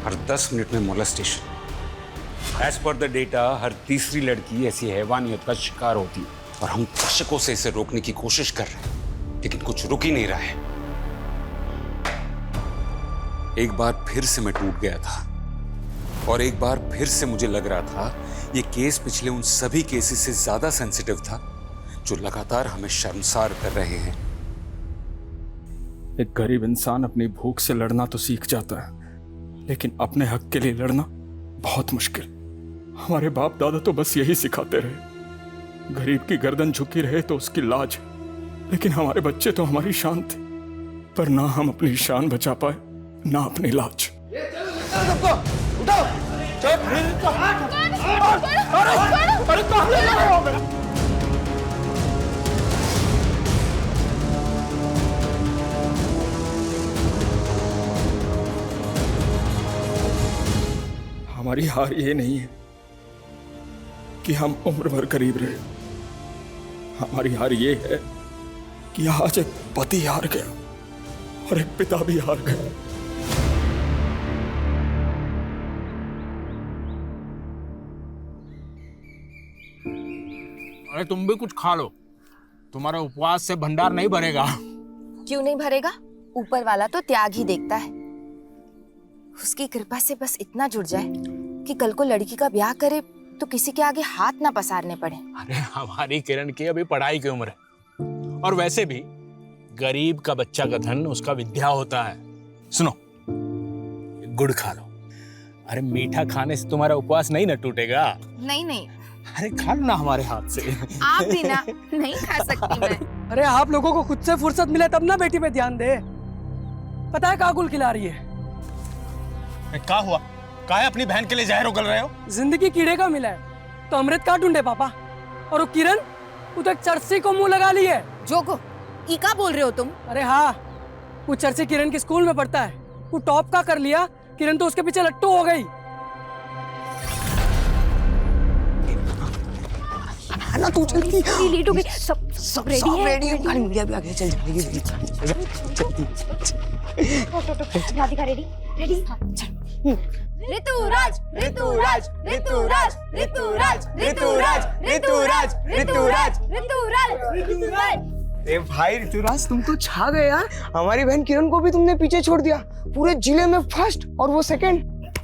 हर 10 minute में molestation. As per the data हर तीसरी लड़की ऐसी हैवानियत का शिकार होती है और हम दशकों से इसे रोकने की कोशिश कर रहे हैं, लेकिन कुछ रुक ही नहीं रहा है। एक बार फिर से मैं टूट गया था और एक बार फिर से मुझे लग रहा था ये केस पिछले उन सभी केसेस से ज्यादा सेंसिटिव था जो लगातार हमें शर्मसार कर रहे हैं। एक गरीब इंसान अपनी भूख से लड़ना तो सीख जाता है, लेकिन अपने हक के लिए लड़ना बहुत मुश्किल। हमारे बाप दादा तो बस यही सिखाते रहे, गरीब की गर्दन झुकी रहे तो उसकी लाज, लेकिन हमारे बच्चे तो हमारी शान थे, पर ना हम अपनी शान बचा पाए ना अपनी लाज। हमारी हार ये नहीं है कि हम उम्र भर करीब रहे, हमारी हार ये है कि आज एक पति हार गया और एक पिता भी हार गया। अरे तुम भी कुछ खा लो, तुम्हारा उपवास से भंडार नहीं भरेगा। क्यों नहीं भरेगा? ऊपर वाला तो त्याग ही देखता है। उसकी कृपा से बस इतना जुड़ जाए कि कल को लड़की का ब्याह करे तो किसी के आगे हाथ ना पसारने पड़े। अरे हमारी किरण की अभी पढ़ाई की उम्र है, और वैसे भी गरीब का बच्चा का धन उसका विद्या होता है। सुनो, गुड़ खा लो। अरे मीठा खाने से तुम्हारा उपवास नहीं ना टूटेगा। नहीं नहीं, अरे खा लो ना हमारे हाथ से। आप भी ना, नहीं खा सकती मैं। अरे आप लोगों को खुद से फुर्सत मिले तब ना बेटी पे ध्यान दे। पता है कागुल खिला रही है। क्या हुआ? काहे अपनी बहन के लिए जहर उगल रहे हो? जिंदगी कीड़े का मिला है तो अमृत का ढूंढे पापा। और वो किरण, वो तो एक चरसी को मुंह लगा ली है। जोगो, ई का बोल रहे हो तुम? अरे हाँ, वो चरसी किरण के स्कूल में पढ़ता है। वो टॉप का कर लिया, किरण तो उसके पीछे लट्टू हो गई। ना तू जल्दी लेट हो गई। सब रेडी है। खाली मीडिया भी आ गया। चल जल्दी राधिका रेडी? रेडी? ऋतुराज ऋतुराज ऋतुराज ऋतुराज ऋतुराज ऋतुराज ऋतुराज ऋतुराज। ए भाई ऋतुराज, तुम तो छा गए यार। हमारी बहन किरण को भी तुमने पीछे छोड़ दिया, पूरे जिले में फर्स्ट और वो सेकंड।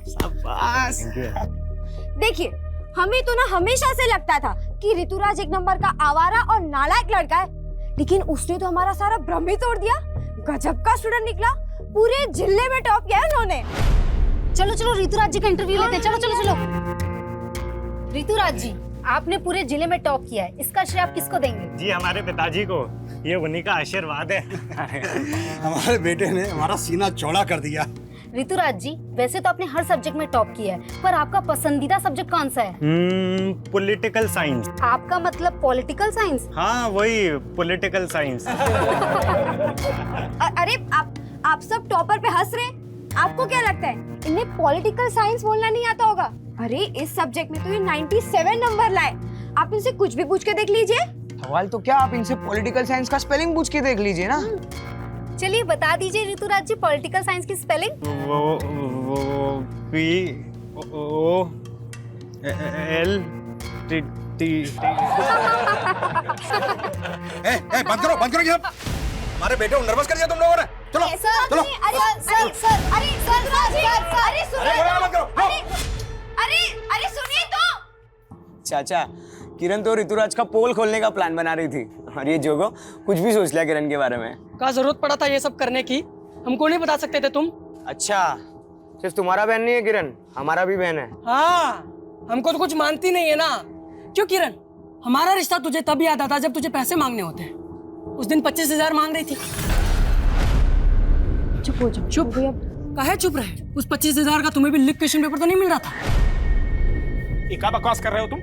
शाबाश। देखिए, हमें तो ना हमेशा से लगता था कि ऋतुराज एक नंबर का आवारा और नालायक लड़का है, लेकिन उसने तो हमारा सारा भ्रम ही तोड़ दिया। गजब का स्टूडेंट निकला, पूरे जिले में टॉप किया है उन्होंने। चलो चलो ऋतुराज जी का इंटरव्यू लेते हैं। चलो चलो चलो। ऋतुराज जी, आपने पूरे जिले में टॉप किया है, इसका श्रेय आप किसको देंगे? जी हमारे पिताजी को, ये उन्हीं का आशीर्वाद है। हमारे बेटे ने हमारा सीना चौड़ा कर दिया। ऋतुराज जी, वैसे तो आपने हर सब्जेक्ट में टॉप किया है, पर आपका पसंदीदा सब्जेक्ट कौन सा है? Political science. आपका मतलब पॉलिटिकल साइंस? हाँ वही पॉलिटिकल साइंस। अरे आप सब टॉपर पे हंस रहे हैं। आपको क्या लगता है इन्हें पॉलिटिकल साइंस बोलना नहीं आता होगा? अरे इस सब्जेक्ट में तो ये 97 नंबर लाए। आप इनसे कुछ भी पूछ के देख लीजिए। सवाल तो क्या, आप इनसे पॉलिटिकल साइंस का स्पेलिंग पूछ के देख लीजिए ना। चलिए बता दीजिए ऋतुराज जी, पॉलिटिकल साइंस की स्पेलिंग। वो P O L T T. बंद करो ये। हमारे बेटे को नर्वस कर दिया तुम लोगों ने। चलो चलो। अरे सुनिए तो। चाचा, किरण तो ऋतुराज का पोल खोलने का प्लान बना रही थी और ये जोगो कुछ भी सोच लिया किरण के बारे में। का जरूरत पड़ा था ये सब करने की? हमको नहीं बता सकते थे तुम? अच्छा, सिर्फ तुम्हारा बहन नहीं है किरण, हमारा भी बहन है। हाँ, हमको तो कुछ मानती नहीं है ना। क्यों किरण, हमारा रिश्ता तुझे तब याद आता जब तुझे पैसे मांगने होते। उस दिन 25,000 मांग रही थी। चुप हो जाओ। चुप? काहे चुप रहे? उस 25,000 का तुम्हें भी लिख क्वेश्चन पेपर तो नहीं मिल रहा था? ये क्या बकवास कर रहे हो तुम?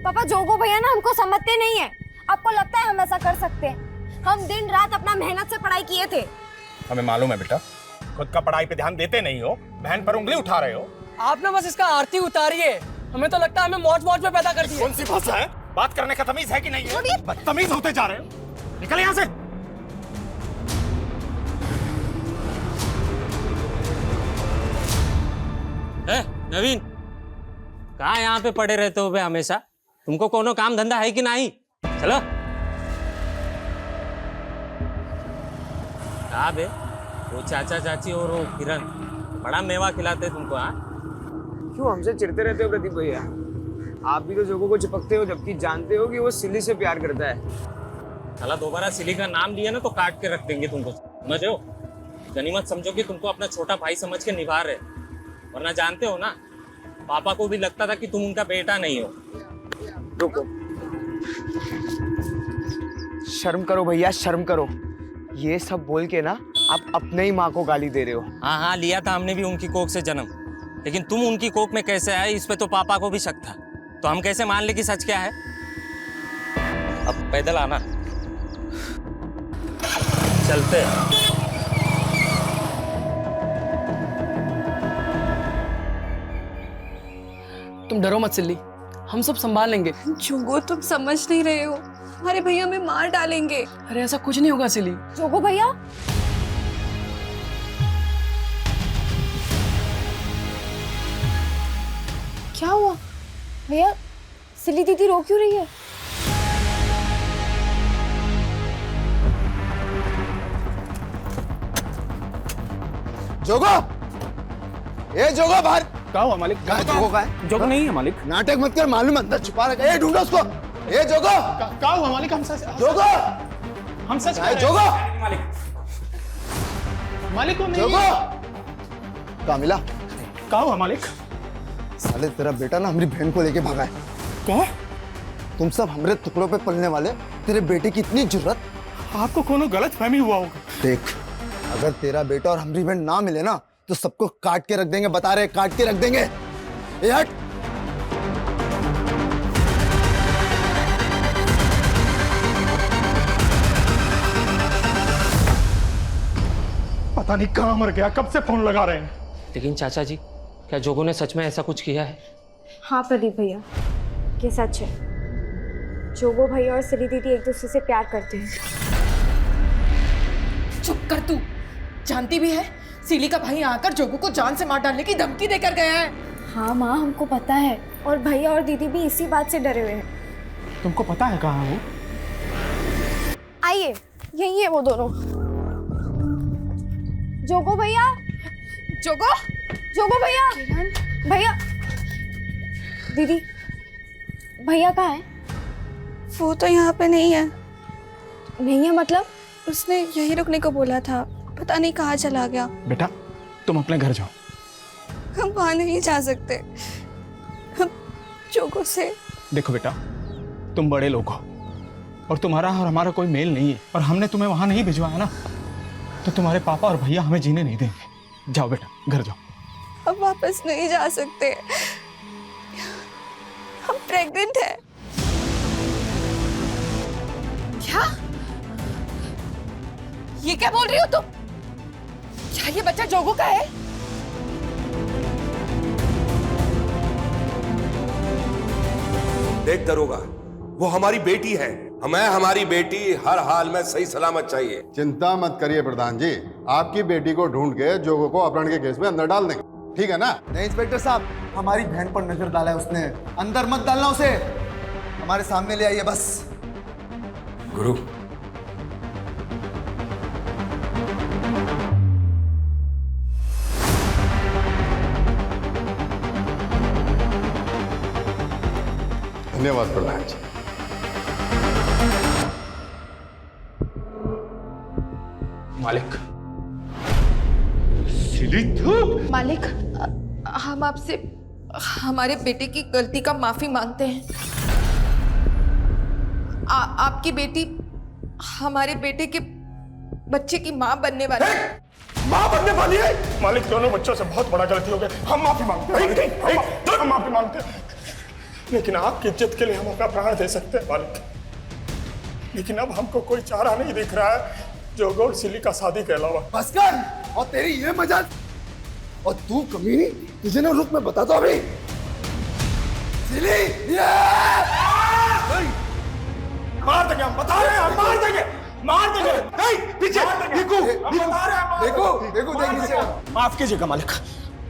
पापा, जोगो भैया ना हमको समझते नहीं है। आपको लगता है हम ऐसा कर सकते हैं? हम दिन रात अपना मेहनत से पढ़ाई किए थे। हमें मालूम है बेटा, खुद का पढ़ाई पे ध्यान देते नहीं हो, बहन पर उंगली उठा रहे हो। आप ना बस इसका आरती उतारिए। हमें तो लगता है हमें मौज मौज में पैदा कर दिया। कौन सी भाषा है? बात करने का तमीज है कि नहीं है? बदतमीज होते जा रहे हो। निकल यहाँ से। नवीन, कहाँ यहाँ पे पड़े रहते हो बे हमेशा? तुमको कोनो काम धंधा है कि नहीं? चलो। कहाँ बे वो चाचा चाची और वो किरण बड़ा मेवा खिलाते तुमको? हाँ, क्यों हमसे चिढ़ते रहते हो प्रदीप भैया? आप भी तो जोगो को चिपकते हो जबकि जानते हो कि वो सिली से प्यार करता है। साला दोबारा सिली का नाम लिया ना तो काट के रख देंगे तुमको, समझ हो? गनीमत समझो कि तुमको अपना छोटा भाई समझ के निभा रहे, वरना जानते हो ना पापा को भी लगता था कि तुम उनका बेटा नहीं हो। रुको, शर्म करो भैया, शर्म करो। ये सब बोल के ना आप अपने ही माँ को गाली दे रहे हो। हाँ हाँ, लिया था हमने भी उनकी कोख से जन्म, लेकिन तुम उनकी कोख में कैसे आए इस पे तो पापा को भी शक था। तो हम कैसे मान ले कि सच क्या है? अब पैदल आना, चलते हैं। तुम डरो मत सिल्ली, हम सब संभाल लेंगे। जोगो तुम समझ नहीं रहे हो, हमारे भैया हमें मार डालेंगे। अरे ऐसा कुछ नहीं होगा सिल्ली। जोगो भैया, क्या हुआ भैया? सिली दीदी रो क्यों रही है? जोगो, ए जोगो बाहर। क्या हुआ मालिक? कहाँ है जोगो? कहाँ है? जोगो नहीं है मालिक। नाटक मत कर, मालूम अंदर छुपा रखा है। ए ढूंढो उसको। ए जोगो, क्या हुआ मालिक? हम सच जोगो, हम सच कहाँ है जोगो? मालिक, मालिक को जोगो, कहाँ मिला? क्या हुआ मालिक? साले तेरा बेटा ना हमारी बहन को लेके भागा है। क्या? तुम सब हमारे टुकड़ों पे पलने वाले, तेरे बेटे की इतनी जुर्रत। आपको कोनो गलत फहमी हुआ होगा। देख, अगर तेरा बेटा और हमारी बहन ना मिले ना तो सबको काट के रख देंगे, बता रहे, काट के रख देंगे। ए हट। पता नहीं कहाँ मर गया, कब से फोन लगा रहे हैं। लेकिन चाचा जी, क्या जोगो ने सच में ऐसा कुछ किया है? हाँ प्रदीप भैया, ये सच है। जोगो भैया और सिली दीदी एक दूसरे से प्यार करते हैं। चुप कर तू, जानती भी है सिली का भाई आकर जोगो को जान से मार डालने की धमकी देकर गया है। हाँ माँ, हमको पता है, और भैया और दीदी भी इसी बात से डरे हुए हैं। तुमको पता है कहाँ है वो? आइए, यही है वो दोनों। जोगो भैया, जोगो, जोगो भैया, भैया, दीदी, भैया कहाँ है? वो तो यहाँ पे नहीं है। नहीं है मतलब? उसने यहीं रुकने को बोला था, पता नहीं कहाँ चला गया। बेटा, तुम अपने घर जाओ। हम वहाँ नहीं जा सकते, हम जोगो से। देखो बेटा, तुम बड़े लोग हो और तुम्हारा और हमारा कोई मेल नहीं है, और हमने तुम्हें वहां नहीं भिजवाया ना, तो तुम्हारे पापा और भैया हमें जीने नहीं देंगे। जाओ बेटा, घर जाओ। अब वापस नहीं जा सकते, हम प्रेग्नेंट हैं। क्या? ये क्या बोल रही हो तुम? क्या ये बच्चा जोगो का है? देख दरोगा, वो हमारी बेटी है। हमें हमारी बेटी हर हाल में सही सलामत चाहिए। चिंता मत करिए प्रधान जी, आपकी बेटी को ढूंढ के जोगो को अपहरण के केस में अंदर डाल देंगे, ठीक है ना? नहीं इंस्पेक्टर साहब, हमारी बहन पर नजर डाला है उसने, अंदर मत डालना उसे, हमारे सामने ले आइए बस। गुरु, धन्यवाद प्रधान जी। मालिक, मालिक, हम आपसे हमारे बेटे की गलती का माफी मांगते हैं। आपकी बेटी हमारे बेटे के बच्चे की माँ बनने वाली है। माँ बनने वाली है? मालिक, दोनों बच्चों से बहुत बड़ा गलती हो गई, हम माफी मांगते हैं। हम माफी मांगते हैं, लेकिन आपकी इज्जत के लिए हम अपना प्राण दे सकते हैं मालिक। लेकिन अब हमको कोई चारा नहीं दिख रहा है जोगो और सिली का शादी के अलावा। बस कर, और तेरी ये मजाक, और तू कमीनी, तुझे ना रुक, मैं बताता हूँ अभी। सिली, मार देंगे, हम बता रहे हैं, हम मार देंगे, मार देंगे। नहीं, पीछे देखो, देखो, देखो, देखो, देखो। माफ कीजिएगा मालिक,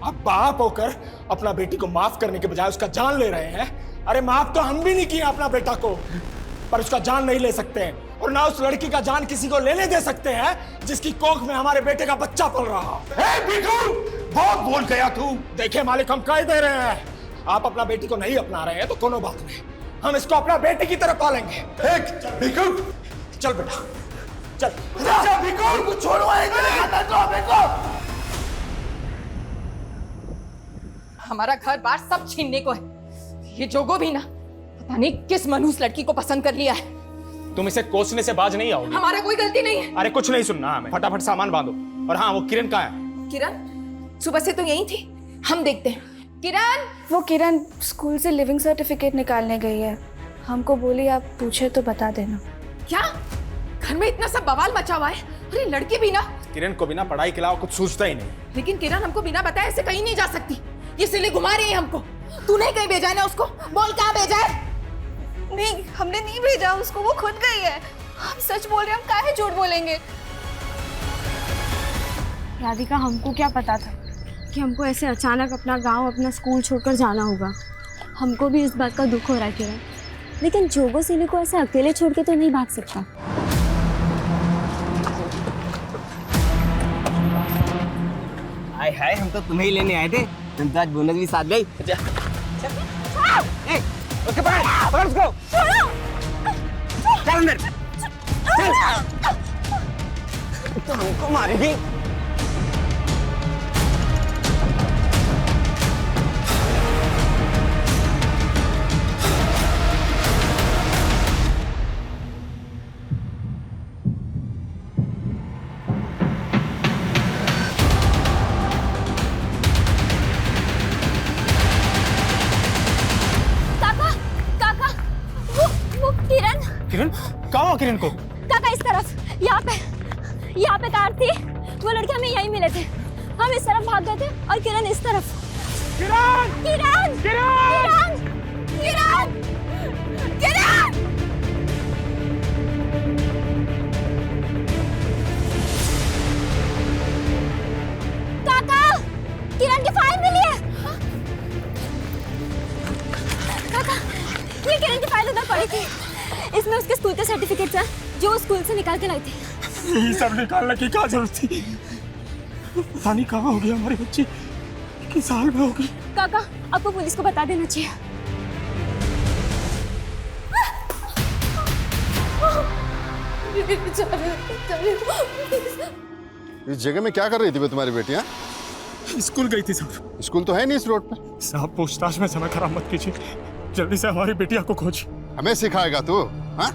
आप बाप होकर अपना बेटी को माफ करने के बजाय उसका जान ले रहे हैं। अरे माफ तो हम भी नहीं किए अपना बेटा को, पर उसका जान नहीं ले सकते हैं और ना उस लड़की का जान किसी को लेने दे सकते हैं जिसकी कोख में हमारे बेटे का बच्चा पल रहा। बहुत बोल गया तू। देखिए मालिक, हम कह दे रहे हैं, आप अपना बेटी को नहीं अपना रहे हैं तो कोनो बात नहीं, हम इसको अपना बेटे की तरह पालेंगे। चल बेटा चल। छोड़ो हमारा घर बार सब छीनने को है। ये जोगो भी ना पता नहीं किस मनहूस लड़की को पसंद कर लिया है। तुम इसे कोसने से बाज नहीं आओगी। हमारा कोई गलती नहीं है। अरे कुछ नहीं सुनना हमें, फटाफट सामान बांधो। और हाँ, वो किरण कहाँ है? किरण सुबह से तो यही थी, हम देखते हैं। किरण, वो किरण स्कूल से लिविंग सर्टिफिकेट निकालने गई है, हमको बोली आप पूछे तो बता देना। क्या घर में इतना सब बवाल मचा हुआ है? अरे लड़की भी ना, किरण को बिना पढ़ाई के अलावा कुछ सूझता ही नहीं। लेकिन किरण हमको बिना बताए ऐसे कहीं नहीं जा सकती। ये सिले घुमा रही है हमको। तूने कहीं भेजा है ना उसको? बोल कहाँ भेजा है? नहीं, हमने नहीं भेजा उसको, वो खुद गई है। हम सच बोल रहे हैं, हम काहे झूठ बोलेंगे। राधिका, हमको क्या पता था कि हमको ऐसे अचानक अपना गांव, अपना स्कूल छोड़कर जाना होगा। हमको भी इस बात का दुख हो रहा है किरण, लेकिन जोगो सिली को ऐसे अकेले छोड़ के तो नहीं भाग सकता। हाय हाय, हम तो तुम्हें ही लेने आए थे। तुम तो आज बोनस भी साथ गई। उसके पकड़ उसको। चल अंदर, चल। तो हमको मारेगी। किरण कहाँ हो? किरण को काका इस तरफ, यहाँ पे कार थी, वो लड़के हमें यहीं मिले थे। हम इस तरफ भाग गए थे और किरण इस तरफ। किरण! किरण! किरण! किरण! किरण! काका, किरण की फाइल मिली है। काका, ये किरण की फाइल उधर पड़ी थी, इसमें उसके स्कूल के सर्टिफिकेट्स हैं जो वो स्कूल से निकाल के लाई थी। ये सब निकालने की क्या जरूरत थी? पता नहीं कहाँ होगी हमारी बच्ची, किस हाल में होगी। काका, आपको पुलिस को बता देना चाहिए। इस जगह में क्या कर रही थी बे तुम्हारी बेटी? हाँ, स्कूल गई थी साहब। स्कूल तो है नहीं इस रोड पर। साहब पूछताछ में समय खराब मत कीजिए, जल्दी से हमारी बेटिया को खोज। हमें सिखाएगा तू? हाँ,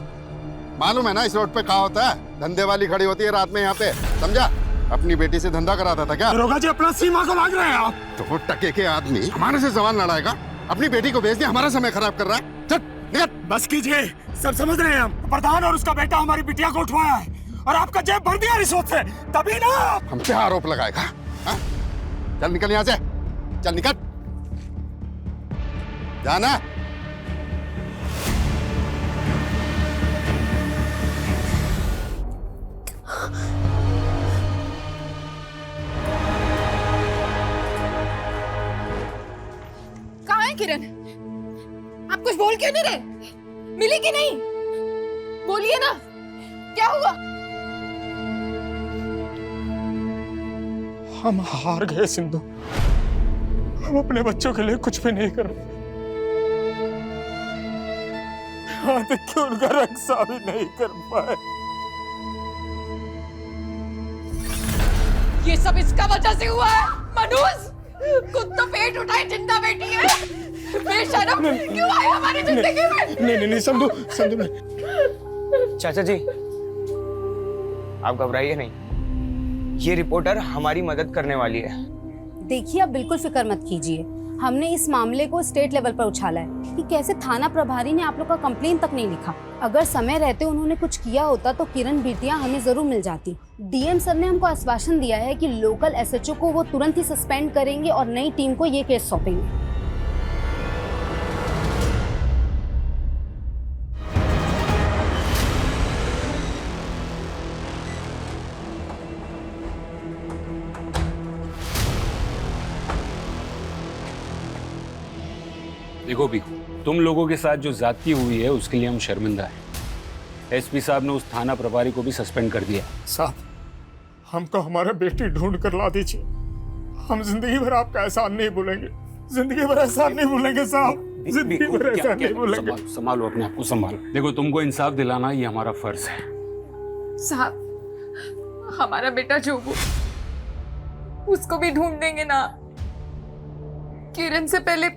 मालूम है ना इस रोड पे क्या होता है? धंधे वाली खड़ी होती है रात में यहाँ पे, समझा? अपनी बेटी से धंधा कराता था क्या? दरोगा जी, अपना सीमा को मांग रहे हैं आप। तो वो टके के आदमी हमारे से सवाल लड़ाएगा? अपनी बेटी को भेज दिया, हमारा समय खराब कर रहा है। चल निकल। बस कीजिए, सब समझ रहे हैं हम। प्रधान और उसका बेटा हमारी बिटिया को उठवाया है और आपका जेब भर दिया रिश्वत से, तभी ना। हम पे आरोप लगाएगा? हाँ? चल निकल यहाँ से, चल निकल, जाना। कहाँ है किरण? आप कुछ बोल क्यों नहीं रहे? मिली कि नहीं? बोलिए ना, क्या हुआ? हम हार गए सिंधु, हम अपने बच्चों के लिए कुछ भी नहीं कर रहे। यहाँ तक कि उनका रक्षा भी नहीं कर पाए। ये सब इसका वजह से हुआ है। मनोज, खुद तो पेट उठाए जिंदा बेटी है, बेशरम क्यों आए हमारी जिंदगी में? नहीं संधू नहीं। चाचा जी, आप घबराइए नहीं, ये रिपोर्टर हमारी मदद करने वाली है। देखिए, आप बिल्कुल फिक्र मत कीजिए, हमने इस मामले को स्टेट लेवल पर उछाला है कि कैसे थाना प्रभारी ने आप लोग का कंप्लेन तक नहीं लिखा। अगर समय रहते उन्होंने कुछ किया होता तो किरण बिटिया हमें जरूर मिल जाती। डीएम सर ने हमको आश्वासन दिया है कि लोकल एसएचओ को वो तुरंत ही सस्पेंड करेंगे और नई टीम को ये केस सौंपेंगे। देखो भिखू, तुम लोगों के साथ जो ज्यादती हुई है उसके लिए हम शर्मिंदा हैं। एसपी साहब ने उस थाना प्रभारी को भी सस्पेंड कर दिया। साहब, हमको हमारा बेटी ढूंढ कर ला दीजिए। हम जिंदगी भर आपका एहसान नहीं भूलेंगे, जिंदगी भर एहसान नहीं भूलेंगे साहब, जिंदगी भर एहसान नहीं भूलेंगे। संभालो अपने आप को, संभालो। देखो, तुमको इंसाफ दिलाना ये हमारा फर्ज है। साहब, हमारा बेटा जोगू, उसको भी ढूंढ देंगे ना। किरण से पहले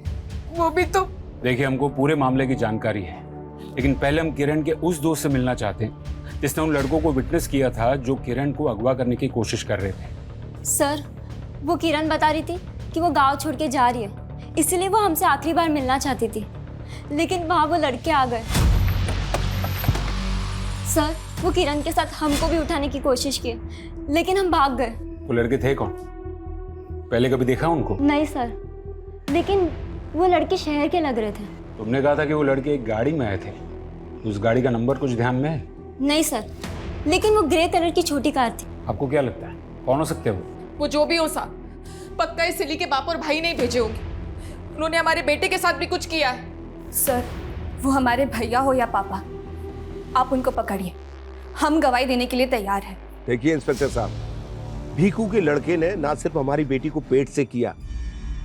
वो भी तो। देखिए, हमको पूरे मामले की जानकारी है, लेकिन पहले हम किरण के उस दोस्त से मिलना चाहते हैं जिसने उन लड़कों को विटनेस किया था जो किरण को अगवा करने की कोशिश कर रहे थे। सर, वो किरण बता रही थी कि वो गांव छोड़ के जा रही है, इसलिए वो हमसे आखिरी बार मिलना चाहती थी, लेकिन वहां वो लड़के आ गए। सर, वो किरण के साथ हमको भी उठाने की कोशिश की, लेकिन हम भाग गए। वो लड़के थे कौन? पहले कभी देखा उनको? नहीं सर, लेकिन वो लड़के शहर के लग रहे थे। तुमने कहा था कि वो लड़के एक गाड़ी में आए थे, उस गाड़ी का नंबर कुछ ध्यान में है? नहीं सर, लेकिन वो ग्रे कलर की छोटी कार थी। आपको क्या लगता है कौन हो सकते हो? वो जो भी हो साहब, पक्का इस सिली के बाप और भाई नहीं भेजे होंगे। उन्होंने हमारे बेटे के साथ भी कुछ किया है। सर, वो हमारे भैया हो या पापा, आप उनको पकड़िए, हम गवाही देने के लिए तैयार हैं। देखिए इंस्पेक्टर साहब, भीखू के लड़के ने ना सिर्फ हमारी बेटी को पेट से किया,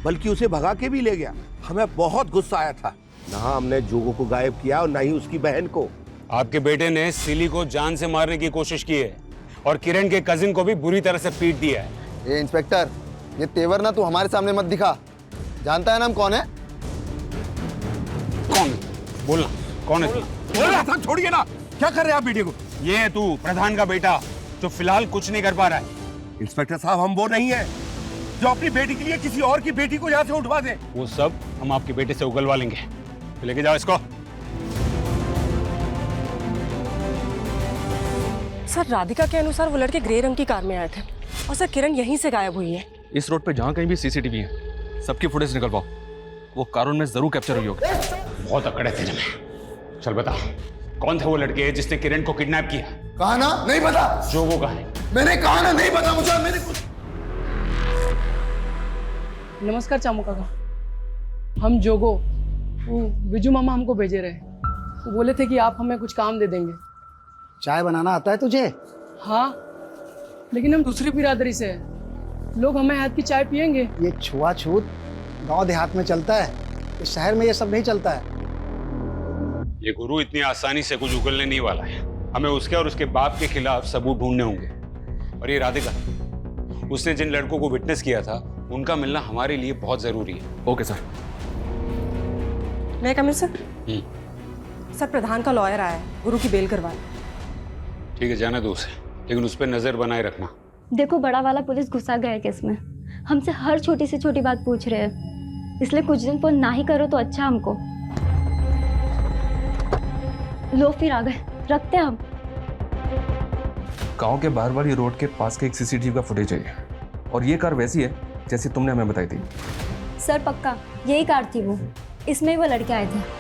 बल्कि उसे भगा के भी ले गया। हमें बहुत गुस्सा आया था। ना हमने जोगो को गायब किया और ना ही उसकी बहन को। आपके बेटे ने सिली को जान से मारने की कोशिश की है और किरण के कजिन को भी बुरी तरह से पीट दिया है। ए इंस्पेक्टर, ये तेवर ना तू हमारे सामने मत दिखा। जानता है ना हम कौन है? कौन? बोलना, कौन है? बोल, छोड़िए ना। क्या कर रहे हैं आप बेटे को? ये है तू, प्रधान का बेटा, जो फिलहाल कुछ नहीं कर पा रहा है। इंस्पेक्टर साहब, हम वो नहीं है जो अपनी बेटी के लिए किसी और की बेटी को यहाँ से उठवा दे। वो सब हम आपके बेटे से उगलवा लेंगे। लेके जाओ इसको। सर, राधिका के अनुसार वो लड़के ग्रे रंग की कार में आए थे और सर किरण यहीं से गायब हुई है। इस रोड पे जहाँ कहीं भी सीसीटीवी है, सबकी फुटेज निकलवाओ। वो कार में जरूर कैप्चर हुई होगी। बहुत अकड़ है तेरे में। चल बता, कौन थे वो लड़के जिसने किरण को किडनैप किया? कहा ना नहीं पता। जो वो कहा है। मैंने कहा ना नहीं पता मुझे। मैंने कुछ। नमस्कार चामू काका, हम जोगो, वो विजू मामा हमको भेजे रहे। वो बोले थे कि आप हमें कुछ काम दे देंगे। चाय बनाना आता है तुझे? हाँ, लेकिन हम दूसरी बिरादरी से हैं। लोग हमें हाथ की चाय पियेंगे। ये छुआछूत गांव देहात में चलता है, इस शहर में ये सब नहीं चलता है। ये गुरु इतनी आसानी से कुछ उगलने नहीं वाला है। हमें उसके और उसके बाप के खिलाफ सबूत ढूंढने होंगे। और ये राधिका, उसने जिन लड़कों को विटनेस किया था, उनका मिलना हमारे लिए बहुत जरूरी है। Okay sir. मैं कमिश्नर सर, प्रधान का लॉयर आया है, गुरु की बेल करवाए। ठीक है, जाने दो उसे, लेकिन उस पर नजर बनाए रखना। देखो, बड़ा वाला पुलिस घुसा गया है केस में, हमसे हर छोटी से छोटी बात पूछ रहे हैं, इसलिए कुछ दिन फोन ना ही करो तो अच्छा हमको। लो, फिर आ गए, रखते हैं हम। गांव के बाहर वाली रोड के पास के एक सीसीटीवी का फुटेज है, और ये कार वैसी है जैसी तुमने हमें बताई थी। सर पक्का यही कार थी वो, इसमें वो लड़के आए थे।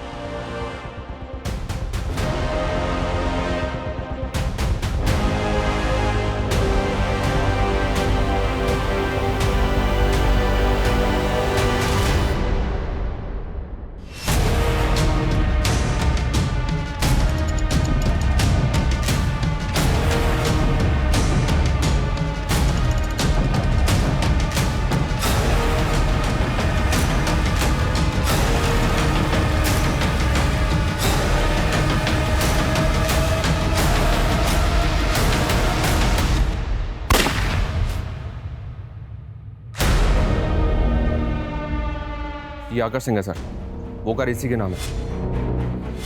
ये आकाश सिंह है सर, वो कार इसी के नाम है।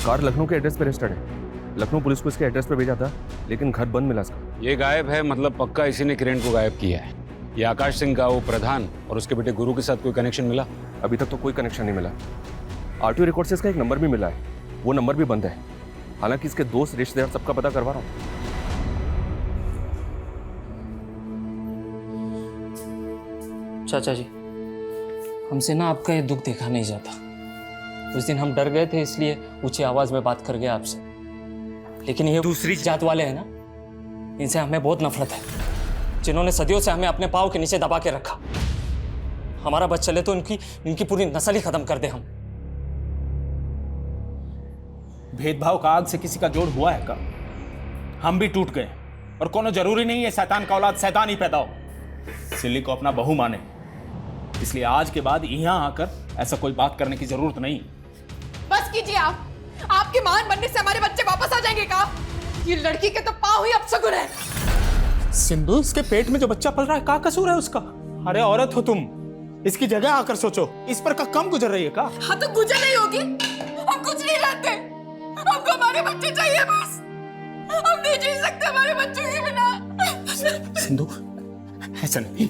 कार लखनऊ के एड्रेस पे रजिस्टर्ड है। लखनऊ पुलिस को इसके एड्रेस पे भेजा था, लेकिन घर बंद मिला इसका। ये गायब है, मतलब पक्का इसी ने किरण को गायब किया है। ये आकाश सिंह का वो प्रधान और उसके बेटे गुरु के साथ कोई कनेक्शन मिला? अभी तक तो कोई कनेक्शन नहीं मिला। आरटीओ रिकॉर्ड से इसका एक नंबर भी मिला है, वो नंबर भी बंद है। हालांकि इसके दोस्त रिश्तेदार सबका पता करवा रहा हूँ। चाचा जी, हमसे ना आपका ये दुख देखा नहीं जाता। उस दिन हम डर गए थे, इसलिए ऊंची आवाज में बात कर गए आपसे। लेकिन ये दूसरी जात वाले हैं ना, इनसे हमें बहुत नफरत है, जिन्होंने सदियों से हमें अपने पाँव के नीचे दबा के रखा। हमारा बस चले तो इनकी पूरी नस्ल ही खत्म कर दे हम। भेदभाव का आग से किसी का जोड़ हुआ है का? हम भी टूट गए और कोनो जरूरी नहीं है शैतान का औलाद शैतान ही पैदा हो। सिल्ली को अपना बहू माने, इसलिए आज के बाद यहाँ आकर ऐसा कोई बात करने की जरूरत नहीं। बस कीजिए आप। आपके मान बनने से हमारे बच्चे वापस आ जाएंगे का? ये लड़की के तो पाँव ही अपशगुन है। सिंधु, इसके पेट में जो बच्चा पल रहा है का कसूर है उसका? अरे औरत हो तुम, इसकी जगह आकर सोचो। इस पर का कम गुजर रही है का? हाँ तो गुजर नहीं होगी। हम कुछ नहीं रहते, हमको हमारे बच्चे चाहिए बस। हम नहीं जी सकते हमारे बच्चों के बिना। सिंधु, ऐसा नहीं।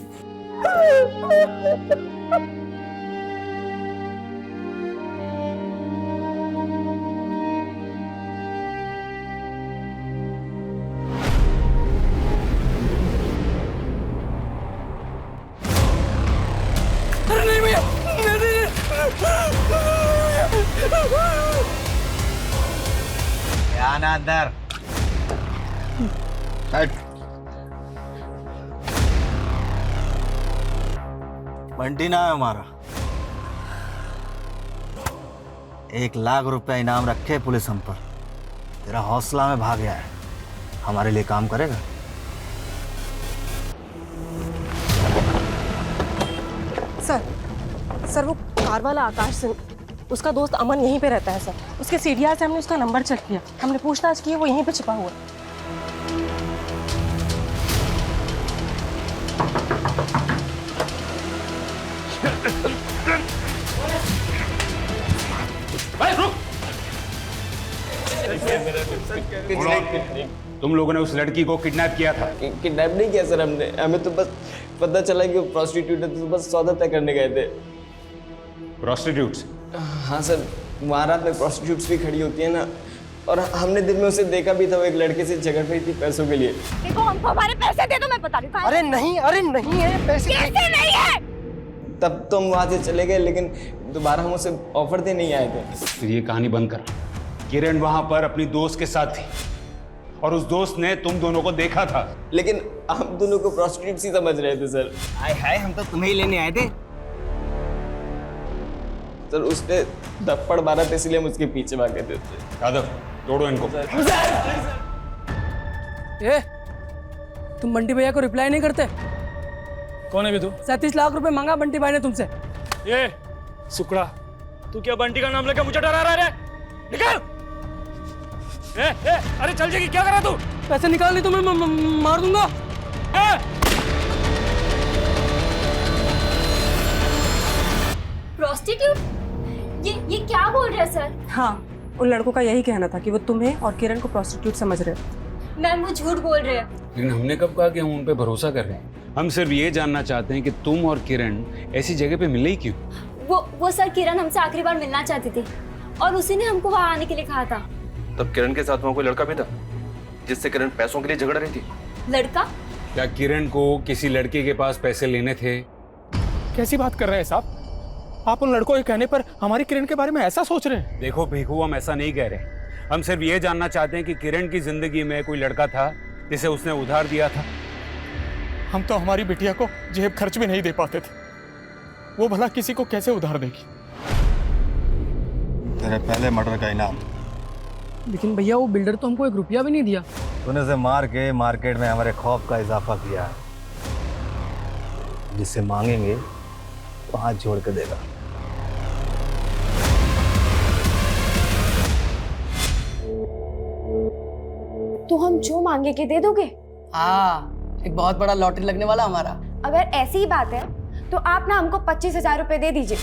अरे नहीं भैया, आना अंदर। बंटी नाम है हमारा। 1 लाख रुपया इनाम रखे पुलिस हम पर। तेरा हौसला में भाग गया है, हमारे लिए काम करेगा? सर वो कार वाला आकाश सिंह, उसका दोस्त अमन यहीं पे रहता है सर। उसके सीडीआर से हमने उसका नंबर चेक किया, हमने पूछताछ की, वो यहीं पे छिपा हुआ है। तुम लोगों ने उस लड़की को किडनैप किया था? किडनैप नहीं किया सर हमने, हमें तो बस पता चला कि वो प्रोस्टिट्यूट है, तो बस सौदा तय करने गए थे। प्रोस्टिट्यूट्स? हाँ सर, वहाँ रात में प्रोस्टिट्यूट्स भी खड़ी होती है ना, और हमने दिन में उसे देखा भी था, वो एक लड़के से झगड़ रही थी पैसों के लिए। देखो हमको हमारे पैसे दे दो, मैं बता रही हूँ। अरे नहीं है पैसे। कैसे नहीं है? तब तो हम वहाँ से चले गए, लेकिन दोबारा हम उसे ऑफर दे नहीं आए थे। फिर ये कहानी बंद कर। किरण वहां पर अपनी दोस्त के साथ थी और उस दोस्त ने तुम दोनों को देखा था। लेकिन हम दोनों को प्रोस्टिट्यूट ही समझ रहे थे सर। हाय हाय, हम तो तुम्हें ही लेने आए थे। सर उसने थप्पड़ मारा था, इसलिए हम उसके पीछे भागे थे। यादव, तोड़ो इनको। ए, तुम बंटी भैया को रिप्लाई नहीं करते? कौन है भी तू? 37 लाख रुपए मांगा बंटी भाई ने तुमसे। ये सुकड़ा, तू क्या बंटी का नाम लेकर मुझे डरा रहा है? निकल! अरे चल जाएगी, क्या कर रहा तू? पैसे निकाल नहीं तो मैं मार दूंगा। प्रोस्टिट्यूट? ये क्या बोल रहे हैं सर? हाँ, उन लड़कों का यही कहना था कि वो तुम्हें और किरण को प्रोस्टिट्यूट समझ रहे हैं। मैम वो झूठ बोल रहे हैं। लेकिन हमने कब कहा कि हम उन पे भरोसा कर रहे हैं? हम सिर्फ ये जानना चाहते हैं कि तुम और किरण ऐसी जगह पे मिले ही क्यों? वो सर, किरण हमसे आखिरी बार मिलना चाहती थी और उसी ने हमको वहाँ आने के लिए कहा था। तब किरण के साथ वहाँ कोई लड़का भी था जिससे किरण पैसों के लिए झगड़ रही थी? लड़का? क्या किरण को किसी लड़के के पास पैसे लेने थे? कैसी बात कर रहे हैं साहब? आप उन लड़कों के कहने पर हमारी किरण के बारे में ऐसा सोच रहे हैं? देखो भिखू, हम ऐसा नहीं कह रहे। हम सिर्फ ये जानना चाहते हैं कि किरण की जिंदगी में कोई लड़का था जिसे उसने उधार दिया था। हम तो हमारी बिटिया को जेब खर्च भी नहीं दे पाते थे, वो भला किसी को कैसे उधार देगी? तेरे पहले मर्डर का इनाम। लेकिन भैया वो बिल्डर तो हमको 1 रुपया भी नहीं दिया। तूने उसे मार के मार्केट में हमारे खौफ का इजाफा किया है। जिससे मांगेंगे तो हाथ जोड़ के देगा। तो हम जो मांगे के दे दोगे? हाँ, एक बहुत बड़ा लॉटरी लगने वाला हमारा। अगर ऐसी ही बात है तो आप ना हमको 25,000 रुपए दे दीजिए।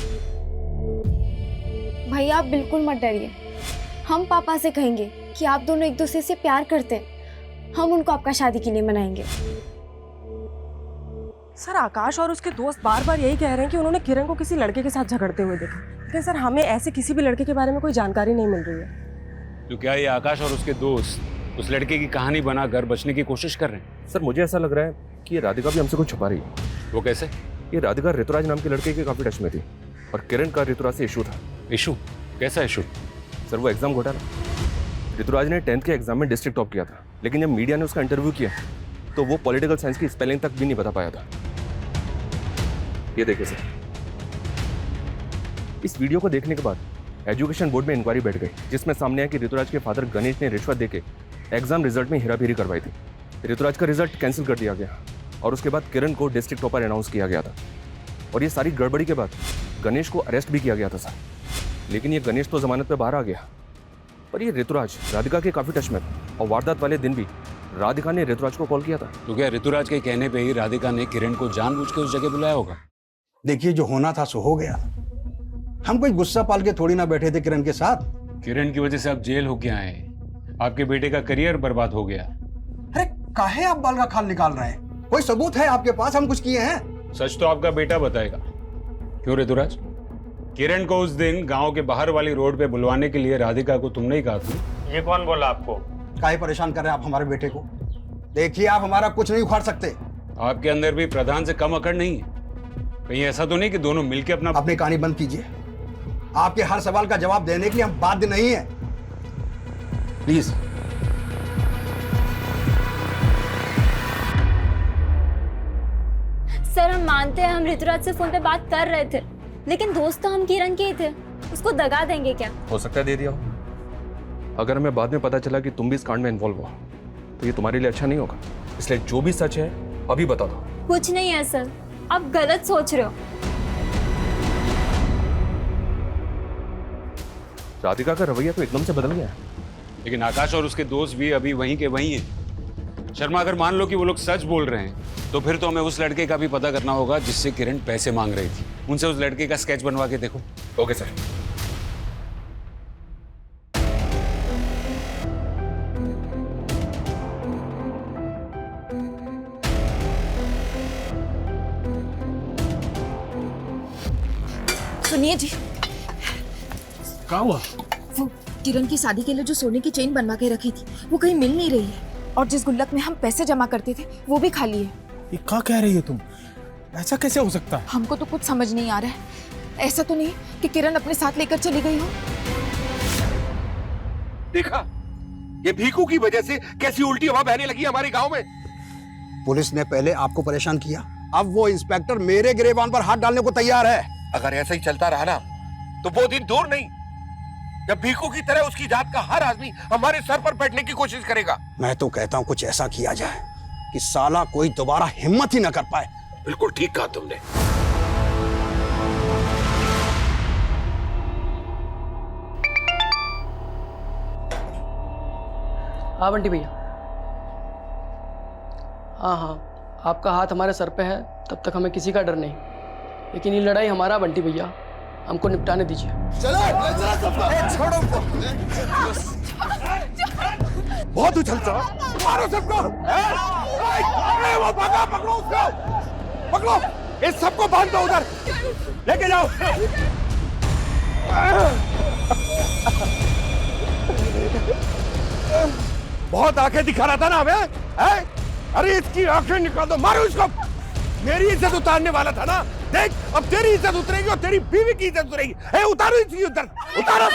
भैया आप बिल्कुल मत डरिए, हम पापा से कहेंगे कि आप दोनों एक दूसरे से प्यार करते हैं, हम उनको आपका शादी के लिए मनाएंगे। सर आकाश और उसके दोस्त बार बार यही कह रहे हैं कि उन्होंने किरण को किसी लड़के के साथ झगड़ते हुए देखा, लेकिन सर हमें ऐसे किसी भी लड़के के बारे में कोई जानकारी नहीं मिल रही है। तो क्या ये आकाश और उसके दोस्त उस लड़के की कहानी बनाकर बचने की कोशिश कर रहे हैं? सर मुझे ऐसा लग रहा है कि ये राधिका भी हमसे कुछ छुपा रही है। वो कैसे? ये राधिका ऋतुराज नाम के लड़के के काफी टच में थी और किरण का ऋतुराज से इशू था। इशू? कैसा इशू? सर वो एग्जाम घोटाला। ऋतुराज ने 10th के एग्जाम में डिस्ट्रिक्ट टॉप किया था, लेकिन जब मीडिया ने उसका इंटरव्यू किया तो वो पॉलिटिकल साइंस की स्पेलिंग तक भी नहीं बता पाया था। ये देखिए सर, इस वीडियो को देखने के बाद एजुकेशन बोर्ड में इंक्वायरी बैठ गई, जिसमें सामने आया कि ऋतुराज के फादर गणेश ने रिश्वत देके एग्जाम रिजल्ट में हेराफेरी करवाई थी। ऋतुराज का रिजल्ट कैंसिल कर दिया गया और उसके बाद किरण को डिस्ट्रिक्ट टॉपर अनाउंस किया गया था। और ये सारी गड़बड़ी के बाद गणेश को अरेस्ट भी किया गया था सर। लेकिन ये गणेश तो जमानत पे बाहर आ गया, पर ये ऋतुराज राधिका के काफी टच में था और वारदात वाले दिन भी राधिका ने ऋतुराज को कॉल किया था। तो क्या ऋतुराज के कहने पे ही राधिका ने किरण को जानबूझ के उस जगह बुलाया होगा? देखिए, जो होना था सो हो गया। हम कोई गुस्सा पाल के थोड़ी ना बैठे थे किरण के साथ। किरण की वजह से आप जेल होके आए, आपके बेटे का करियर बर्बाद हो गया। अरे काहे आप बाल का खाल निकाल रहे हैं? कोई सबूत है आपके पास हम कुछ किए हैं? सच तो आपका बेटा बताएगा। क्यों ऋतुराज, किरण को उस दिन गांव के बाहर वाली रोड पे बुलवाने के लिए राधिका को तुमने ही कहा था? ये कौन बोला आपको? काहे परेशान कर रहे हैं आप हमारे बेटे को? देखिए, आप हमारा कुछ नहीं उखाड़ सकते। आपके अंदर भी प्रधान से कम अकड़ नहीं है? कहीं ऐसा तो नहीं कि दोनों मिलकर अपनी कहानी बंद कीजिए। आपके हर सवाल का जवाब देने के लिए हम बाध्य नहीं है। प्लीज। सर, हम मानते हैं हम ऋतुराज से फोन पे बात कर रहे थे, लेकिन दोस्त तो हम किरण के ही थे। उसको दगा देंगे क्या? हो सकता है दे दिया हो। अगर हमें बाद में पता चला कि तुम भी इस कांड में इन्वॉल्व हो तो ये तुम्हारे लिए अच्छा नहीं होगा। इसलिए जो भी सच है अभी बता दो। कुछ नहीं है सर, आप गलत सोच रहे हो। राधिका का रवैया तो एकदम से बदल गया है। लेकिन आकाश और उसके दोस्त भी अभी वहीं के वहीं हैं। शर्मा, अगर मान लो कि वो लोग सच बोल रहे हैं तो फिर तो हमें उस लड़के का भी पता करना होगा जिससे किरण पैसे मांग रही थी। उनसे उस लड़के का स्केच बनवा के देखो। Okay sir. सुनिए जी, क्या हुआ? वो किरण की शादी के लिए जो सोने की चेन बनवा के रखी थी वो कहीं मिल नहीं रही है, और जिस गुल्लक में हम पैसे जमा करते थे वो भी खाली है। ये क्या कह रही हो तुम? ऐसा कैसे हो सकता है? हमको तो कुछ समझ नहीं आ रहा है। ऐसा तो नहीं कि किरण अपने साथ लेकर चली गई हो? देखा, ये भीखू की वजह से कैसी उल्टी हवा बहने लगी हमारे गांव में। पुलिस ने पहले आपको परेशान किया, अब वो इंस्पेक्टर मेरे गिरेबान पर हाथ डालने को तैयार है। अगर ऐसा ही चलता रहा ना तो वो दिन दूर नहीं जब भीखू की तरह उसकी जात का हर आदमी हमारे सर पर बैठने की कोशिश करेगा। मैं तो कहता हूँ कुछ ऐसा किया जाए कि साला कोई दोबारा हिम्मत ही न कर पाए। बिल्कुल ठीक कहा तुमने। हाँ बंटी भैया। हाँ, आपका हाथ हमारे सर पे है, तब तक हमें किसी का डर नहीं। लेकिन ये लड़ाई हमारा बंटी भैया, हमको निपटाने दीजिए। बहुत उछलता, मारो सबको। वो भागा, पकड़ो उसको, पकड़ो, इस सबको बांध दो, उधर लेके जाओ। बहुत आंखें दिखा रहा था ना हमें, अरे इसकी आंखें निकाल दो, मारो इसको। मेरी इज्जत उतारने वाला था ना, देख अब तेरी इज्जत उतरेगी और तेरी बीवी की इज्जत उतरेगी। उतारो इसकी, उतारो।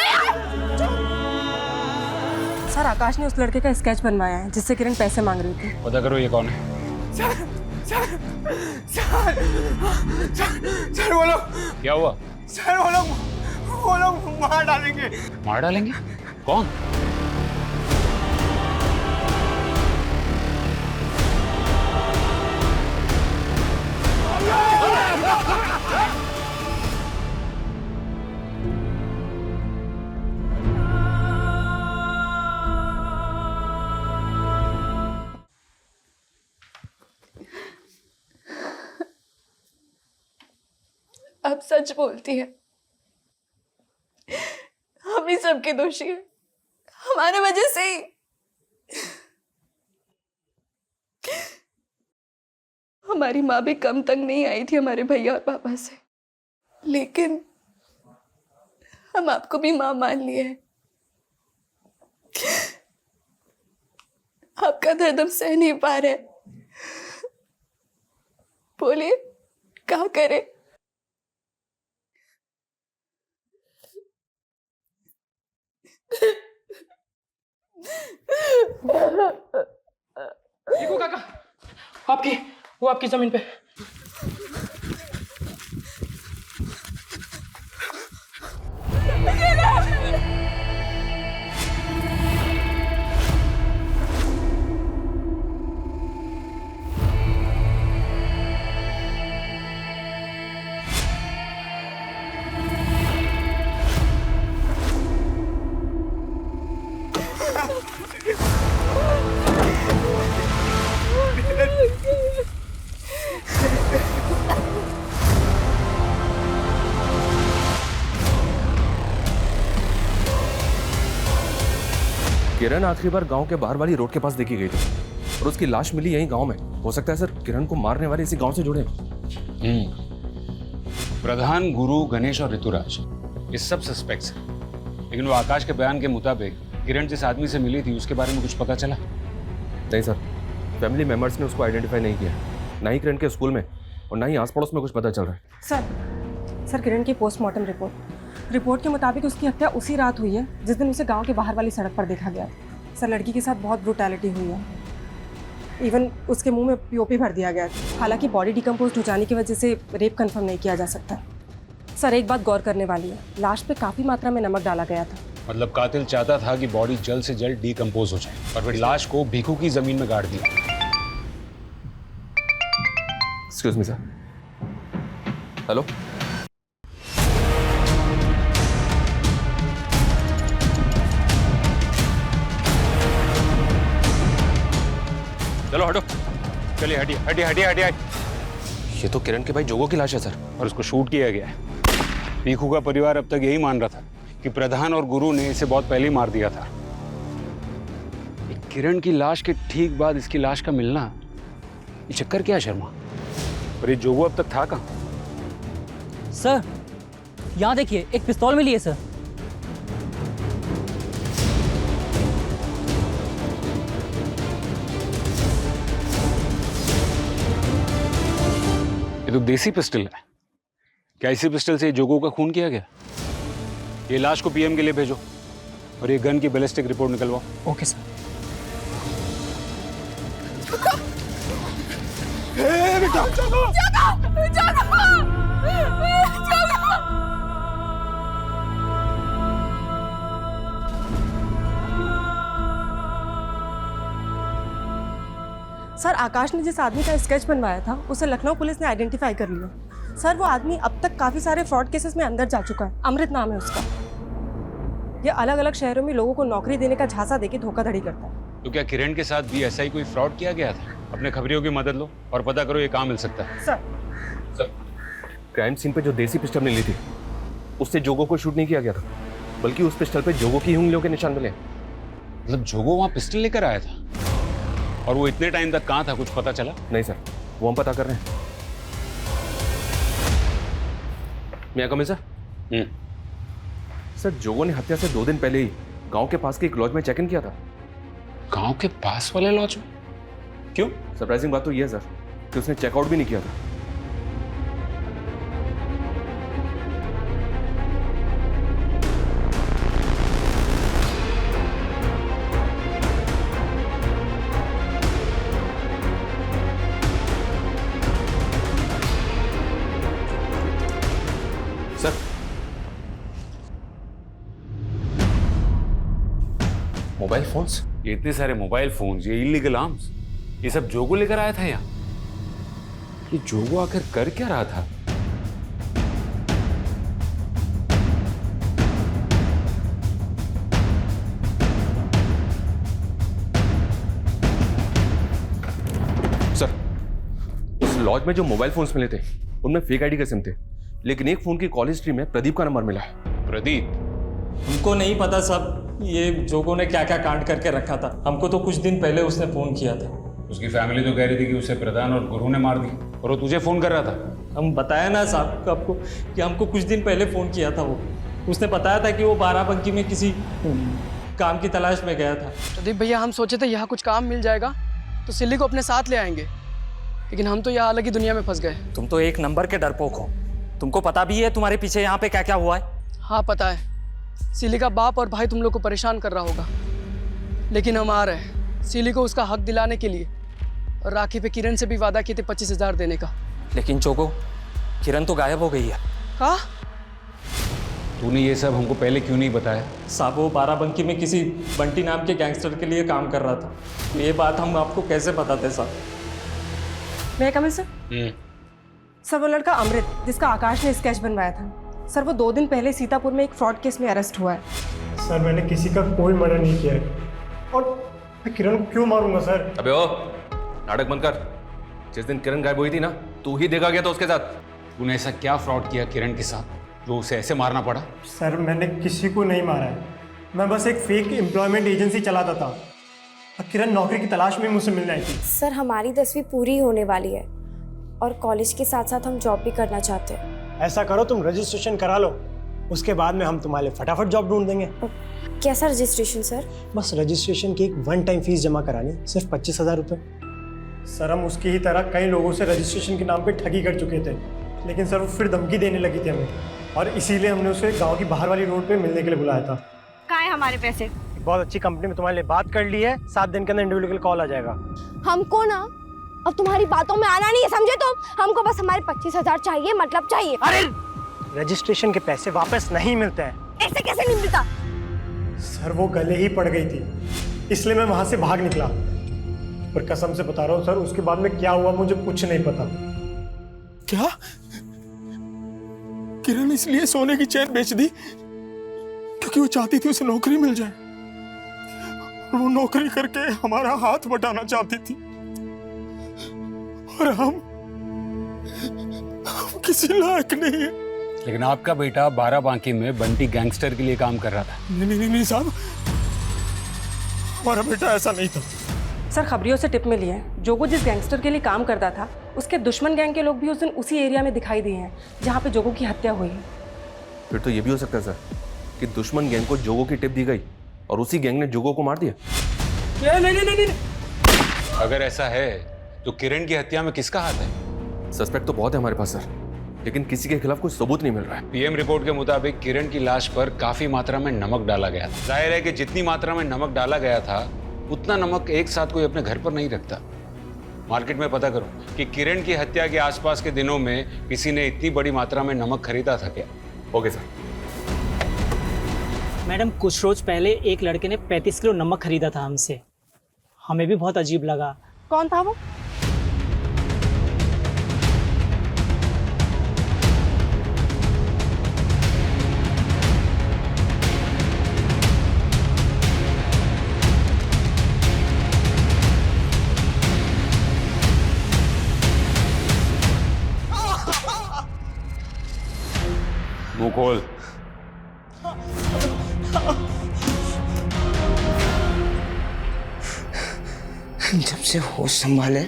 सर, आकाश ने उस लड़के का स्केच बनवाया है जिससे किरण पैसे मांग रही थी। पता करो ये कौन है। सर वो लोग, क्या हुआ? सर वो लोग मार डालेंगे। मार डालेंगे? कौन? अब सच बोलती है, हम ही सबके दोषी हैं, हमारे वजह से ही। हमारी माँ भी कम तंग नहीं आई थी हमारे भैया और पापा से, लेकिन हम आपको भी माँ मान लिए हैं। आपका दर्द हम सह नहीं पा रहे। बोलिए क्या करें? देखो काका, आपकी जमीन पे। किरण! किरण आखिरी बार गांव के बाहर वाली रोड के पास देखी गई थी और उसकी लाश मिली यहीं गांव में। हो सकता है सर किरण को मारने वाले इसी गांव से जुड़े। प्रधान, गुरु, गणेश और ऋतुराज ये सब सस्पेक्ट्स हैं, लेकिन वो आकाश के बयान के मुताबिक किरण जिस आदमी से मिली थी उसके बारे में कुछ पता चला? नहीं सर, फैमिली मेंबर्स ने उसको आइडेंटिफाई नहीं किया, ना ही किरण के स्कूल में और ना ही आस पड़ोस में कुछ पता चल रहा है। सर किरण की पोस्टमार्टम रिपोर्ट के मुताबिक उसकी हत्या उसी रात हुई है जिस दिन उसे गांव के बाहर वाली सड़क पर देखा गया। सर लड़की के साथ बहुत ब्रूटैलिटी हुई है, इवन उसके मुंह में पीओपी भर दिया गया। हालांकि बॉडी डिकम्पोज हो जाने की वजह से रेप कंफर्म नहीं किया जा सकता। सर एक बात गौर करने वाली है, लाश पे काफी मात्रा में नमक डाला गया था। मतलब कातिल चाहता था कि बॉडी जल्द से जल्द डिकम्पोज हो जाए और फिर लाश को भीखू की जमीन में गाड़ दिया। Excuse me sir. हेलो, चलो हटो, चलिए हटिए हटिए हटिए हटिए। ये तो किरण के भाई जोगो की लाश है सर, और उसको शूट किया गया है। भीखू का परिवार अब तक यही मान रहा था कि प्रधान और गुरु ने इसे बहुत पहले ही मार दिया था। किरण की लाश के ठीक बाद इसकी लाश का मिलना, ये चक्कर क्या है शर्मा? और ये जोगो अब तक था कहाँ? सर यहाँ देखिए, एक पिस्तौल मिली है सर। ये तो देसी पिस्टल है। क्या इसी पिस्टल से जोगो का खून किया गया? ये लाश को पीएम के लिए भेजो और ये गन की बैलिस्टिक रिपोर्ट निकलवाओ। Okay sir. बेटा सर आकाश ने जिस आदमी का स्केच बनवाया था उसे लखनऊ पुलिस ने आइडेंटिफाई कर लिया। सर वो आदमी अब तक काफी सारे फ्रॉड केसेस में अंदर जा चुका है। अमृत नाम है उसका। ये अलग अलग शहरों में लोगों को नौकरी देने का झांसा देके धोखाधड़ी करता है। तो क्या किरण के साथ भी ऐसा ही कोई फ्रॉड किया गया था? अपने खबरियों की मदद लो और पता करो ये कहाँ मिल सकता है। सर क्राइम सीन पे जो देसी पिस्टल मिली थी उससे जोगो को शूट नहीं किया गया था, बल्कि उस पिस्टल पे जोगो की उंगलियों के निशान मिले। मतलब जोगो वहाँ पिस्टल लेकर आया था और वो इतने टाइम तक कहाँ था, कुछ पता चला? नहीं सर, वो हम पता कर रहे हैं। मैं कम सर। सर जोगो ने हत्या से 2 दिन पहले ही गांव के पास के एक लॉज में चेक इन किया था। गांव के पास वाले लॉज में? क्यों? सरप्राइजिंग बात तो यह है सर कि उसने चेकआउट भी नहीं किया था। सर मोबाइल फोन्स, ये इतने सारे मोबाइल फोन्स, ये इलीगल आर्म्स, ये सब जोगो लेकर आया था यहाँ। ये जोगो आखिर कर क्या रहा था? सर उस लॉज में जो मोबाइल फोन्स मिले थे उनमें फेक आईडी के सिम थे, लेकिन एक फोन की कॉल हिस्ट्री में प्रदीप का नंबर मिला है। प्रदीप? हमको नहीं पता साहब ये जोगो ने क्या क्या कांड करके रखा था। हमको तो कुछ दिन पहले उसने फोन किया था। उसकी फैमिली तो कह रही थी कि उसे प्रधान और गुरु ने मार दिया और वो तुझे फोन कर रहा था। हम बताया ना साहब आपको कि हमको कुछ दिन पहले फोन किया था। वो उसने बताया था कि वो बाराबंकी में किसी काम की तलाश में गया था। प्रदीप भैया हम सोचे थे यहाँ कुछ काम मिल जाएगा तो सिल्ली को अपने साथ ले आएंगे, लेकिन हम तो यहाँ अलग ही दुनिया में फंस गए। तुम तो एक नंबर के डरपोक हो। तुमको पता भी है तुम्हारे पीछे यहाँ पे क्या क्या हुआ है? हाँ पता है, सिली का बाप और भाई तुम लोग को परेशान कर रहा होगा, लेकिन हम आ रहे हैं सिली को उसका हक दिलाने के लिए। और राखी पे किरण से भी वादा किए थे 25,000 देने का। लेकिन जोगो, किरण तो गायब हो गई है। कहा? तूने ये सब हमको पहले क्यों नहीं बताया? साहब वो बाराबंकी में किसी बंटी नाम के गैंगस्टर के लिए काम कर रहा था। तो ये बात हम आपको कैसे बताते साहब? मैं कमिल सर? सर वो लड़का अमृत जिसका आकाश ने स्केच बनवाया था, सर वो 2 दिन पहले सीतापुर में एक फ्रॉड केस में अरेस्ट हुआ है। सर मैंने किसी का कोई मर्डर नहीं किया है और मैं किरण को क्यों मारूंगा सर? अबे ओ नाटक बंद कर। जिस दिन किरण गायब हुई थी ना, तू ही देखा गया था उसके साथ। तूने ऐसा क्या फ्रॉड किया किरण के साथ जो उसे ऐसे मारना पड़ा? सर मैंने किसी को नहीं मारा है, मैं बस एक फेक एम्प्लॉयमेंट एजेंसी चलाता था और किरण नौकरी की तलाश में मुझसे मिलने आई थी। सर हमारी 10वीं पूरी होने वाली है और कॉलेज के साथ साथ हम जॉब भी करना चाहते हैं। ऐसा करो तुम रजिस्ट्रेशन करा लो, उसके बाद में हम तुम्हारे लिए फटाफट जॉब ढूंढ देंगे। कैसा रजिस्ट्रेशन सर? बस रजिस्ट्रेशन की एक वन टाइम फीस जमा करानी, सिर्फ 25,000 रुपये। सर हम उसकी ही तरह कई लोगों से रजिस्ट्रेशन के नाम पे ठगी कर चुके थे, लेकिन सर वो फिर धमकी देने लगी थी हमें, और इसीलिए हमने उसे गांव की बाहर वाली रोड पे मिलने के लिए बुलाया था। कहाँ है हमारे पैसे? बहुत अच्छी कंपनी में तुम्हारे लिए बात कर ली है, 7 दिन के अंदर इंडिविजुअल कॉल आ जाएगा। हमको ना अब तुम्हारी बातों में आना नहीं है, समझे तुम? हमको बस हमारे 25,000 चाहिए, मतलब चाहिए। अरे रजिस्ट्रेशन के पैसे वापस नहीं मिलते हैं। ऐसे कैसे नहीं मिलता? सर वो गले ही पड़ गई थी, इसलिए मैं वहां से भाग निकला, पर कसम से बता रहा हूँ सर, उसके बाद में क्या हुआ मुझे कुछ नहीं पता। क्या किरण इसलिए सोने की चेन बेच दी क्योंकि वो चाहती थी उसे नौकरी मिल जाए, और वो नौकरी करके हमारा हाथ बटाना चाहती थी, और हम किसी लायक नहीं है। लेकिन आपका बेटा बाराबांकी में बंटी गैंगस्टर के लिए काम कर रहा था। नहीं साहब, हमारा बेटा ऐसा नहीं था। सर खबरियों से टिप मिली है, जोगो जिस गैंगस्टर के लिए काम करता था उसके दुश्मन गैंग के लोग भी उस दिन उसी एरिया में दिखाई दिए हैं जहाँ पे जोगो की हत्या हुई है। फिर तो ये भी हो सकता है सर कि दुश्मन गैंग को जोगो की टिप दी गई और उसी गैंग ने जोगो को मार दिया। नहीं। अगर ऐसा है तो किरण की हत्या में किसका हाथ है? सस्पेक्ट तो बहुत है हमारे पास सर, लेकिन किसी के खिलाफ कोई सबूत नहीं मिल रहा है। पीएम रिपोर्ट के मुताबिक किरण की लाश पर काफी मात्रा में नमक डाला गया था। जाहिर है कि जितनी मात्रा में नमक डाला गया था उतना नमक एक साथ कोई अपने घर पर नहीं रखता। मार्केट में पता करो कि किरण की हत्या के आसपास के दिनों में किसी ने इतनी बड़ी मात्रा में नमक खरीदा था क्या? Okay sir. मैडम कुछ रोज पहले एक लड़के ने 35 किलो नमक खरीदा था हमसे, हमें भी बहुत अजीब लगा। कौन था वो? मुंह खोल। जब से होश संभाले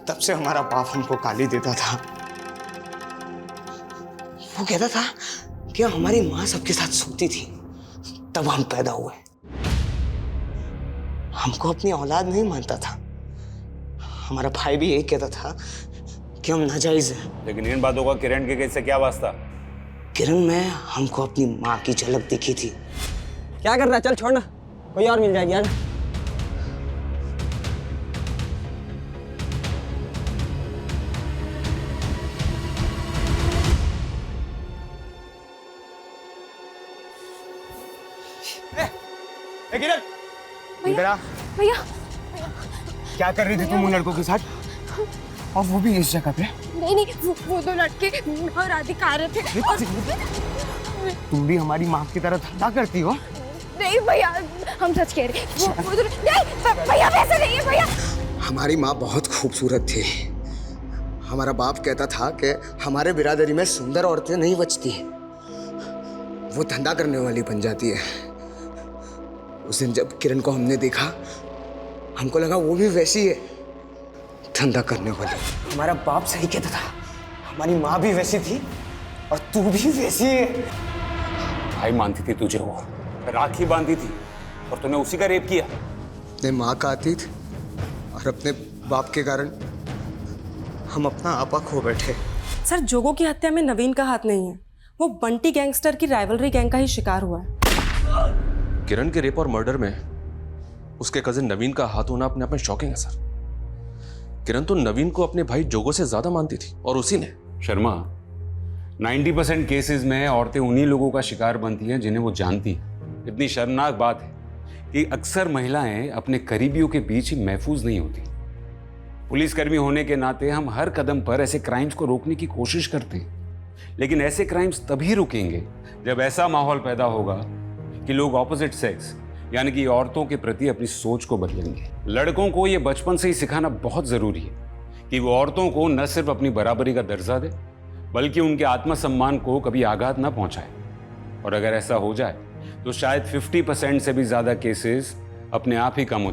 तब से हमारा बाप हमको गाली देता था। वो कहता था कि हमारी माँ सबके साथ सोती थी, तब हम पैदा हुए। हमको अपनी औलाद नहीं मानता था। हमारा भाई भी यही कहता था कि हम नाजायज हैं। लेकिन इन बातों का किरण के केस से क्या वास्ता? किरण में हमको अपनी माँ की झलक दिखी थी। क्या कर रहा है? चल छोड़ ना, कोई और मिल जाएगी यार। भैया भैया क्या कर रही थी तुम उन लड़कों के साथ, और वो भी इस जगह पे? नहीं वो दो लड़के और राधिका आ रहे थे और... तुम भी हमारी माँ की तरह धंधा करती हो? नहीं भैया, हम सच कह रहे हैं। वो दो नहीं भैया, वैसे नहीं है भैया। हमारी माँ बहुत खूबसूरत थी। हमारा बाप कहता था कि हमारे बिरादरी में सुंदर औरतें नहीं बचती, वो धंधा करने वाली बन जाती है। उस दिन जब किरण को हमने देखा, हमको लगा वो भी वैसी है, धंधा करने वाली। हमारा बाप सही कहता था, हमारी माँ भी वैसी थी और तू भी वैसी है। भाई मानती थी तुझे, वो राखी बांधी थी और तूने उसी का रेप किया। अपने माँ का अतीत और अपने बाप के कारण हम अपना आपा खो बैठे। सर जोगो की हत्या में नवीन का हाथ नहीं है, वो बंटी गैंगस्टर की राइवलरी गैंग का ही शिकार हुआ है। किरण के रेप और मर्डर में उसके कजिन नवीन का हाथ होना अपने आप में शॉकिंग है सर। किरण तो नवीन को अपने भाई जोगो से ज्यादा मानती थी, और उसी ने। शर्मा, 90% केसेस में औरतें उन्हीं लोगों का शिकार बनती हैं जिन्हें वो जानती हैं। इतनी शर्मनाक बात है कि अक्सर महिलाएं अपने करीबियों के बीच ही महफूज नहीं होती। पुलिसकर्मी होने के नाते हम हर कदम पर ऐसे क्राइम्स को रोकने की कोशिश करते हैं, लेकिन ऐसे क्राइम्स तभी रुकेंगे जब ऐसा माहौल पैदा होगा कि लोग ऑपोजिट सेक्स यानी कि औरतों के प्रति अपनी सोच को बदलेंगे। लड़कों को ये बचपन से ही सिखाना बहुत जरूरी है कि वो औरतों को न सिर्फ अपनी बराबरी का दर्जा दे, बल्कि उनके आत्मसम्मान को कभी आघात न पहुंचाए। और अगर ऐसा हो जाए तो शायद 50% से भी ज्यादा केसेस अपने आप ही कम हो